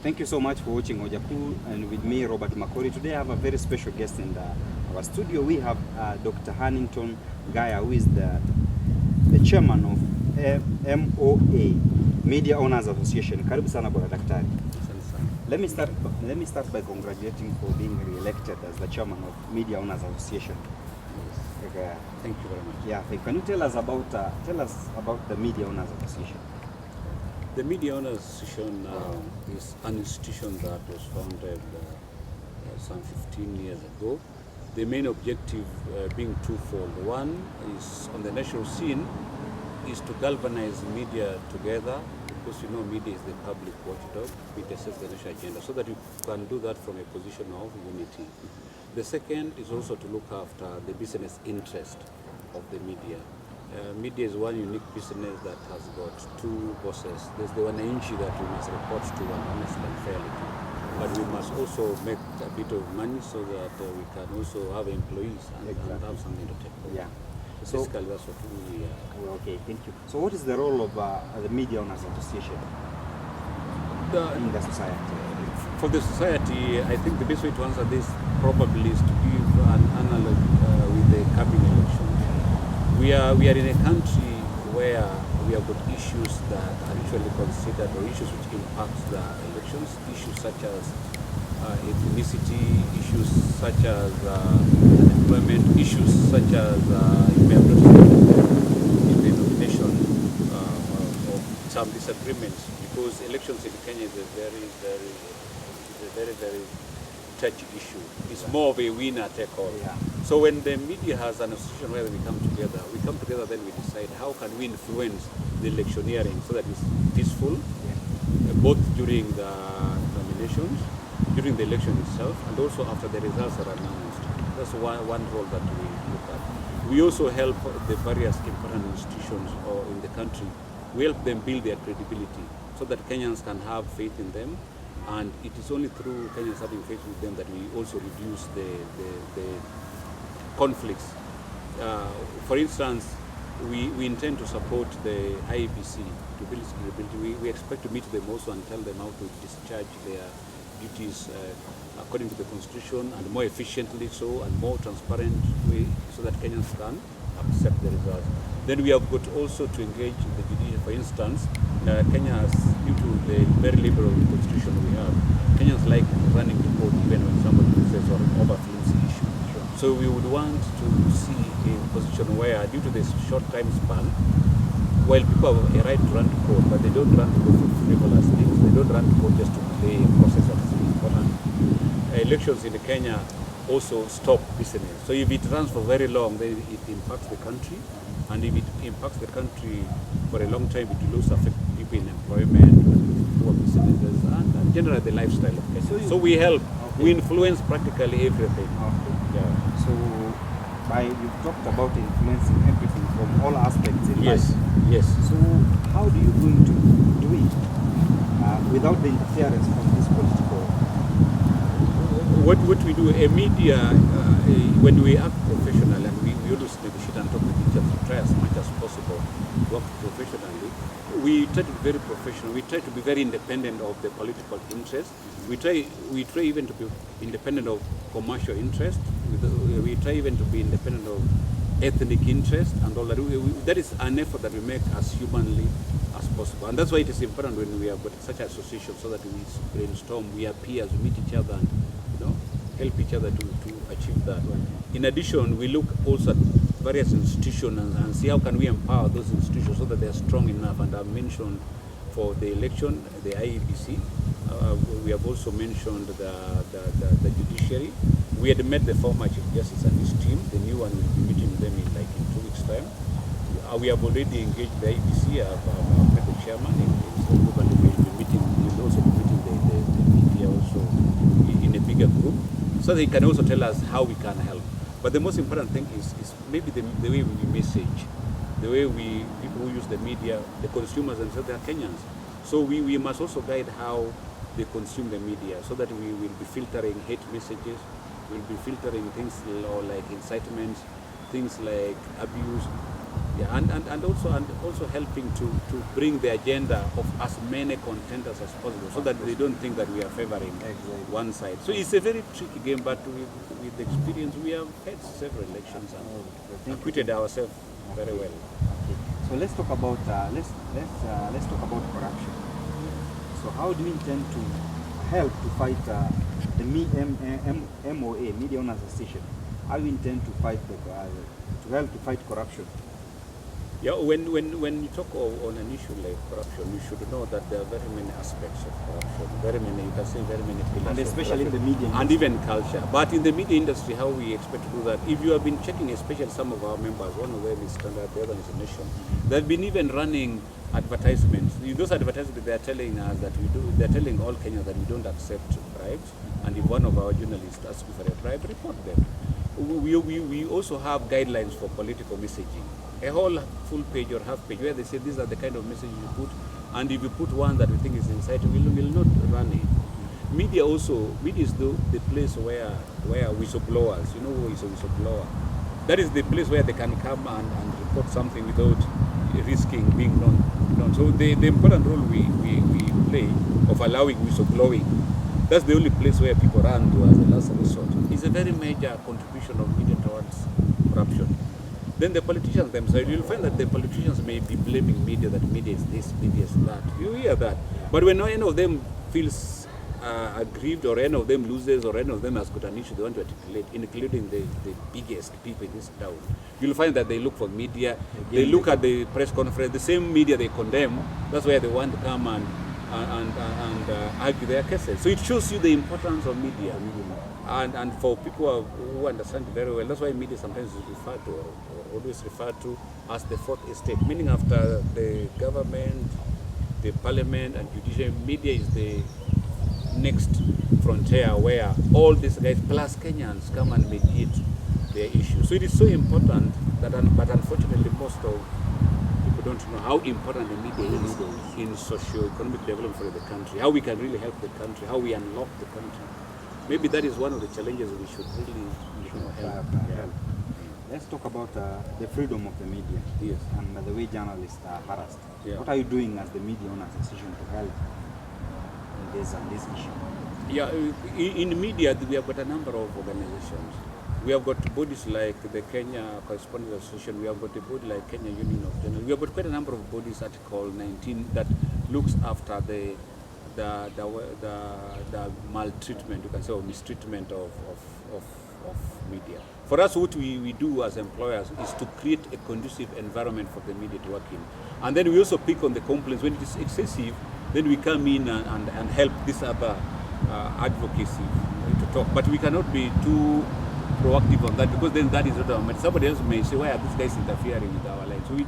Thank you so much for watching Hoja, and with me, Robert Makori. Today I have a very special guest in our studio. We have Dr. Hannington Gaya, who is the chairman of MOA, Media Owners Association. Karibu sana bwana daktari. Let me start by congratulating for being re-elected as the chairman of Media Owners Association. Yes. Thank you very much. Yeah, can you tell us about the Media Owners Association? The Media Owners Association is an institution that was founded some 15 years ago. The main objective being twofold. One is on the national scene is to galvanize media together, because you know media is the public watchdog. Media sets the national agenda, so that you can do that from a position of unity. The second is also to look after the business interest of the media. Media is one unique business that has got two bosses. There's the wananchi that we must report to and honestly and fairly to. But we must also make a bit of money so that we can also have employees and have something to take home. Yeah. So basically that's what we are. Okay, thank you. So what is the role of the Media Owners Association in the society? For the society, I think the best way to answer this probably is to give an analogy with the coming election. We are in a country where we have got issues that are usually considered, or issues which impact the elections, issues such as ethnicity, issues such as unemployment, issues such as you may have noticed in the nomination of some disagreements, because elections in Kenya is a very touchy issue. It's more of a winner take all. Yeah. So when the media has an association where we come together, then we decide how can we influence the electioneering so that it's peaceful, both during the nominations, during the election itself, and also after the results are announced. That's one role that we look at. We also help the various important institutions in the country. We help them build their credibility so that Kenyans can have faith in them. And it is only through Kenyans having faith with them that we also reduce the conflicts. For instance, we intend to support the IEBC to build its credibility. We expect to meet them also and tell them how to discharge their duties according to the Constitution, and more efficiently so, and more transparent way, so that Kenyans can accept the results. Then we have got also to engage the judiciary. For instance, Kenya has, due to the very liberal constitution we have, Kenyans like running to court even when somebody says or over flimsy issue. Sure. So we would want to see a position where, due to this short time span, while people have a right to run to court, but they don't run to court for frivolous things. They don't run to court just to delay a process that is important. Elections in Kenya also stop business. So if it runs for very long, then it impacts the country. And if it impacts the country for a long time, it will also affect people in employment, poor businesses, and generally the lifestyle of Kenya. So we help, we influence practically everything. Okay. Yeah. So you've talked about influencing everything from all aspects in life. Yes. So how do you going to do it without the interference from this political? What we do, a media, when we act professionally, and we always negotiate and talk with each other, try as much as possible to work professionally. We try to be very professional. We try to be very independent of the political interest. We try even to be independent of commercial interest. We try even to be independent of ethnic interest and all that. That is an effort that we make as humanly as possible. And that's why it is important when we have got such an association, so that we brainstorm, we are peers, we meet each other and help each other to achieve that. In addition, we look also at various institutions and see how can we empower those institutions so that they are strong enough. And I've mentioned for the election, the IEBC. We have also mentioned the judiciary. We had met the former Chief Justice and his team. The new one will be meeting them in 2 weeks' time. We have already engaged the IEBC. I've met the chairman and we'll also be meeting the media also in a bigger group, so they can also tell us how we can help. But the most important thing is maybe the way we message, the way people who use the media, the consumers themselves, they are Kenyans. So we must also guide how they consume the media, so that we will be filtering hate messages, we'll be filtering things like incitements, things like abuse, Yeah, and also helping to bring the agenda of as many contenders as possible, so that they don't think that we are favoring one side. So it's a very tricky game, but with experience, we have had several elections and acquitted ourselves very well. Okay. So let's talk about let's talk about corruption. So how do you intend to help to fight the MOA, Media Owners Association? How do you intend to fight to help to fight corruption? Yeah, when you talk on an issue like corruption, you should know that there are very many aspects of corruption, you can say very many pillars. And especially in the media industry. And even culture. But in the media industry, how we expect to do that? If you have been checking, especially some of our members, one of them is Standard, the other is Nation, they've been even running advertisements. Those advertisements, they are telling us that they're telling all Kenyans that we don't accept bribes, and if one of our journalists asks you for a bribe, report them. We also have guidelines for political messaging. A whole full page or half page where they say these are the kind of messages you put, and if you put one that we think is inciting, we will not run it. Media is the place where whistleblowers, you know who is a whistleblower? That is the place where they can come and report something without risking being known. So the important role we play of allowing whistleblowing, that's the only place where people run to as a last resort. It's a very major contribution of media towards corruption. Then the politicians themselves, you'll find that the politicians may be blaming media, that media is this, media is that. You hear that. But when any of them feels aggrieved, or any of them loses, or any of them has got an issue they want to articulate, including the biggest people in this town, you'll find that they look for media, they look at the press conference, the same media they condemn, that's where they want to come and argue their cases. So it shows you the importance of media. And for people who understand it very well, that's why media sometimes is referred to, or always referred to, as the fourth estate, meaning after the government, the parliament, and judiciary, media is the next frontier where all these guys, plus Kenyans, come and mediate their issues. So it is so important that, but unfortunately, most of people don't know how important the media is in socio-economic development for the country, how we can really help the country, how we unlock the country. Maybe that is one of the challenges we should really help. Let's talk about the freedom of the media. Yes. And the way journalists are harassed. Yeah. What are you doing as the Media Owners Association to help in this issue? Yeah, in media, we have got a number of organizations. We have got bodies like the Kenya Correspondents Association. We have got a body like Kenya Union of Journalists. We have got quite a number of bodies, Article 19, that looks after the maltreatment, you can say, or mistreatment of media. For us, what we do as employers is to create a conducive environment for the media to work in. And then we also pick on the complaints. When it is excessive, then we come in and help this other advocacy to talk. But we cannot be too proactive on that, because then that is not our matter. Somebody else may say, why are these guys interfering with our lives? So we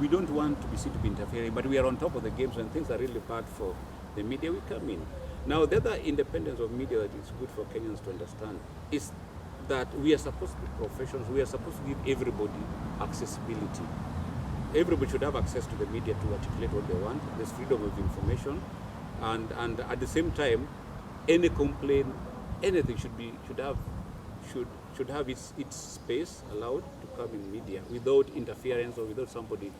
don't want to be seen to be interfering, but we are on top of the games. When things are really bad for the media, we come in. Now, the other independence of media that is good for Kenyans to understand is that we are supposed to be professionals. We are supposed to give everybody accessibility. Everybody should have access to the media to articulate what they want. There's freedom of information, and at the same time, any complaint, anything should have its space allowed to come in media without interference, or without somebody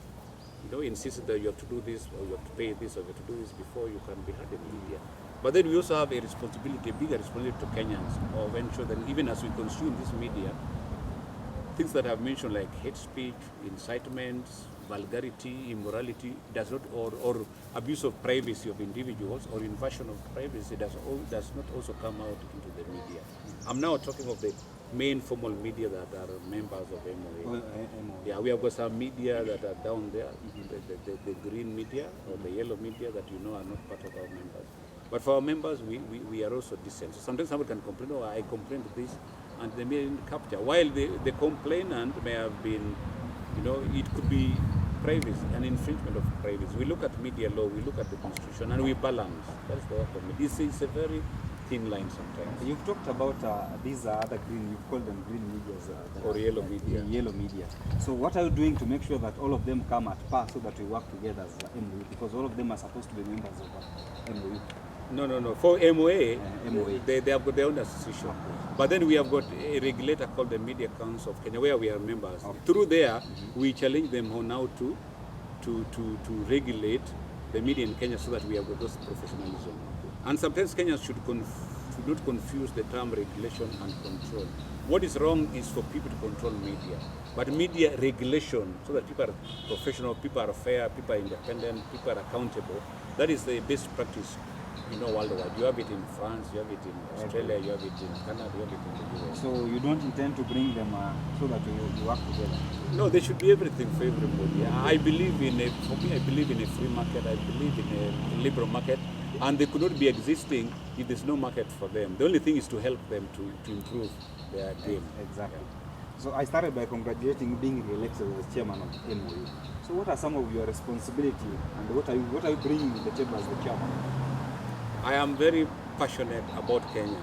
insisting that you have to do this, or you have to pay this, or you have to do this before you can be heard in media. But then we also have a responsibility, a bigger responsibility to Kenyans, of ensure that even as we consume this media, things that I've mentioned like hate speech, incitements, vulgarity, immorality, does not, or abuse of privacy of individuals, or invasion of privacy does not also come out into the media. I'm now talking of the main formal media that are members of MOA. Yeah, we have got some media that are down there, the green media or the yellow media that are not part of our members. But for our members, we are also decent. So sometimes someone can complain, oh, I complained this, and they may capture. While the complainant may have been, it could be privacy, an infringement of privacy. We look at media law, we look at the constitution, and we balance. That's the work of media. It's a very thin line sometimes. You've talked about these other green, you've called them green medias. Or yellow media. Yellow media. So what are you doing to make sure that all of them come at par so that we work together as MOU? Because all of them are supposed to be members of MOU. No. For MOA, MOA. they have got their own association. But then we have got a regulator called the Media Council of Kenya, where we are members. Okay. Through there, we challenge them on how to regulate the media in Kenya so that we have got those professionalism. And sometimes Kenyans should not confuse the term regulation and control. What is wrong is for people to control media. But media regulation, so that people are professional, people are fair, people are independent, people are accountable, that is the best practice, worldwide. You have it in France, you have it in Australia, you have it in Canada, you have it in the US. So you don't intend to bring them so that you work together? No, there should be everything for everybody. I believe in a free market. I believe in a liberal market, and they could not be existing if there's no market for them. The only thing is to help them to improve their game. Exactly. So I started by congratulating being re-elected as chairman of MOU. So what are some of your responsibility, and what are you bringing to the table as the chairman? I am very passionate about Kenya,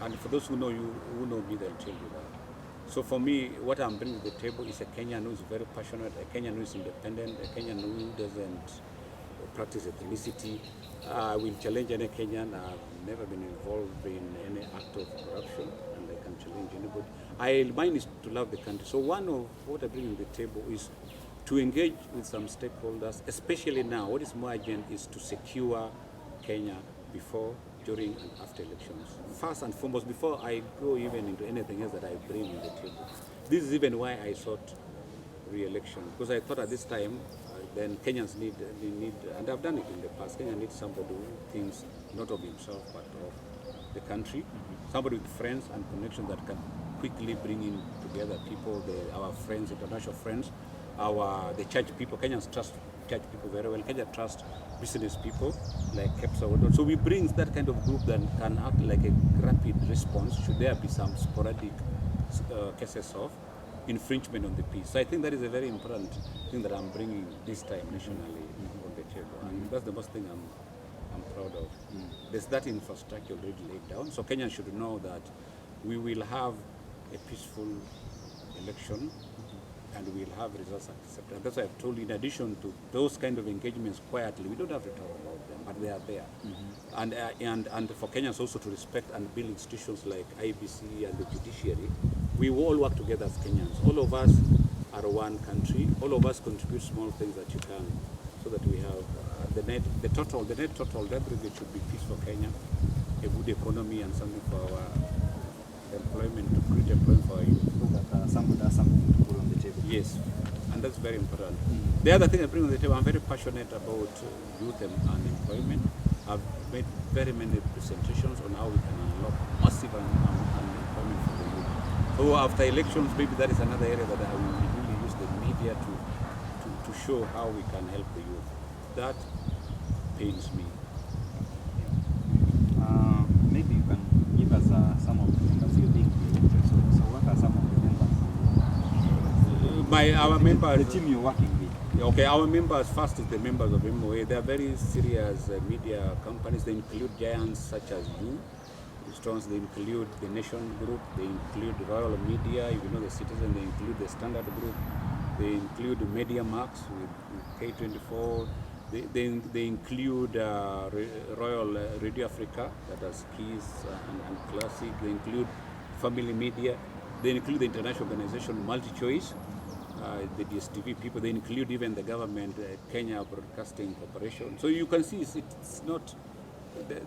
and for those who know me, they'll tell you that. So for me, what I'm bringing to the table is a Kenyan who is very passionate, a Kenyan who is independent, a Kenyan who doesn't practice ethnicity. I will challenge any Kenyan. I've never been involved in any act of corruption, and I can challenge anybody. Mine is to love the country. So one of what I bring to the table is to engage with some stakeholders, especially now. What is more urgent is to secure Kenya before, during, and after elections. First and foremost, before I go even into anything else that I bring on the table. This is even why I sought re-election, because I thought at this time, then Kenyans need, and I've done it in the past, Kenya needs somebody who thinks not of himself but of the country, somebody with friends and connections that can quickly bring in together people, our friends, international friends, the church people. Kenyans trust church people very well. Kenya trust business people like KEPSA. So we bring that kind of group that can act like a rapid response should there be some sporadic cases of infringement on the peace. So I think that is a very important thing that I'm bringing this time nationally on the table, and that's the most thing I'm proud of. There's that infrastructure already laid down, so Kenyans should know that we will have a peaceful election and we'll have results accepted. That's why I've told you, in addition to those kind of engagements quietly, we don't have to talk about them, but they are there. And for Kenyans also to respect and build institutions like IBC and the judiciary, we all work together as Kenyans. All of us are one country. All of us contribute small things that you can, so that we have the net total aggregate should be peace for Kenya, a good economy, and something for our employment, to create employment for our youth. So that somebody has something to put on the table. Yes, and that's very important. The other thing I bring on the table, I'm very passionate about youth and employment. I've made very many presentations on how we can unlock massive unemployment for the youth. So after elections, maybe that is another area that I will really use the media to show how we can help the youth. That pains me. Maybe you can give us some of the members you're being elected. So what are some of the members? Our members. The team you're working with. Okay, our members, first is the members of MOA. They are very serious media companies. They include giants such as you, Stones. They include the Nation Group. They include Royal Media, the Citizen. They include the Standard Group. They include Media Max with K24. They include Royal Radio Africa, that has Keys and Classic. They include Family Media. They include the international organization MultiChoice, the DSTV people. They include even the government, Kenya Broadcasting Corporation. So you can see it's not,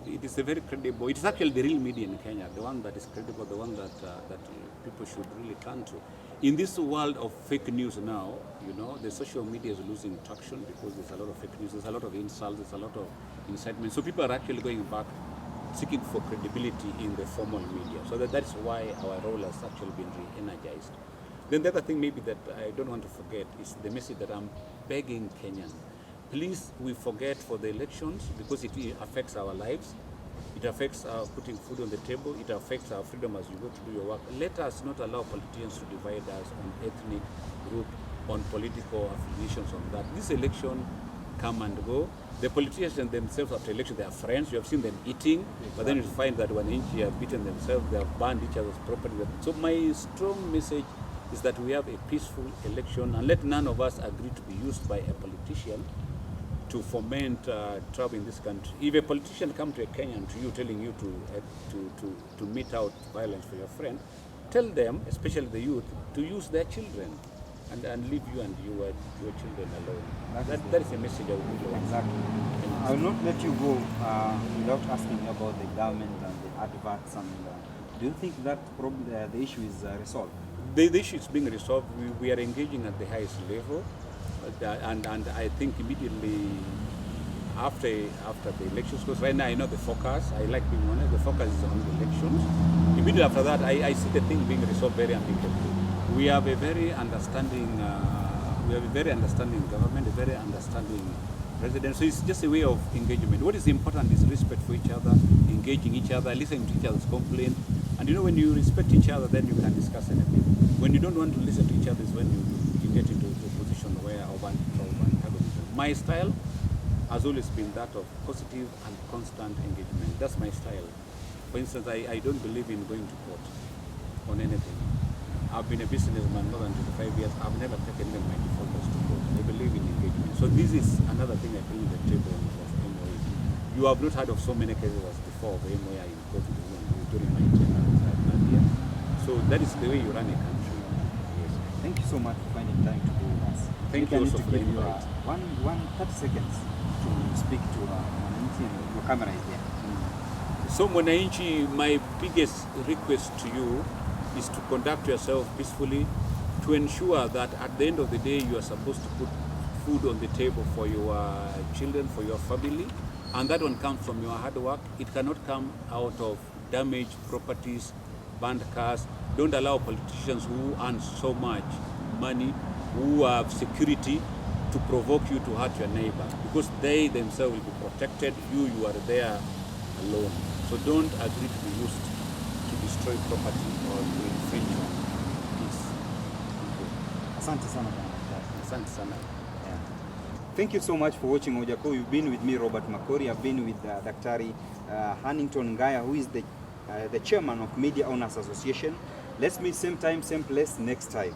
it is a very credible, it is actually the real media in Kenya, the one that is credible, the one that people should really turn to. In this world of fake news now, the social media is losing traction because there's a lot of fake news, there's a lot of insults, there's a lot of incitement. So people are actually going back, seeking for credibility in the formal media. So that's why our role has actually been re-energized. Then the other thing maybe that I don't want to forget is the message that I'm begging Kenyans. Please, we forget for the elections because it affects our lives. It affects our putting food on the table. It affects our freedom as you go to do your work. Let us not allow politicians to divide us on ethnic group, on political affiliations, on that. This election come and go. The politicians themselves after election, they are friends. You have seen them eating, but then you find that when each have beaten themselves, they have burned each other's property. So my strong message is that we have a peaceful election, and let none of us agree to be used by a politician to foment trouble in this country. If a politician come to a Kenyan to you telling you to mete out violence for your friend, tell them, especially the youth, to use their children and leave you and your children alone. That is a message I would really want. Exactly. I will not let you go without asking you about the government and the adverts. And do you think that problem, the issue is resolved? The issue is being resolved. We are engaging at the highest level, and I think immediately after the elections, because right now I know the focus, I like being honest, the focus is on the elections. Immediately after that, I see the thing being resolved very amicably. We have a very understanding government, a very understanding president. So it's just a way of engagement. What is important is respect for each other, engaging each other, listening to each other's complaint. And you know, when you respect each other, then you can discuss anything. When you don't want to listen to each other is when you get into a position where of antagonism. My style has always been that of positive and constant engagement. That's my style. For instance, I don't believe in going to court on anything. I've been a businessman more than 25 years. I've never taken even my defaulters to court. I believe in engagement. So this is another thing I bring to the table of MOA. You have not heard of so many cases as before of MOA in court during my tenure as here. So that is the way you run a country. Yes. Thank you so much for finding time to be with us. Thank you also for the invite. One 30 seconds to speak to Mwananchi. Your camera is there. So Mwananchi, my biggest request to you is to conduct yourself peacefully, to ensure that at the end of the day you are supposed to put food on the table for your children, for your family, and that one comes from your hard work. It cannot come out of damaged properties, burned cars. Don't allow politicians who earn so much money, who have security, to provoke you to hurt your neighbor, because they themselves will be protected. You are there alone. So don't agree to be used to destroy property or to infringe on peace. Asante sana. Asante sana. Yeah. Thank you so much for watching Hoja Kuu. You've been with me, Robert Makori. I've been with Daktari Hannington Ngaya, who is the chairman of Media Owners Association. Let's meet same time, same place next time.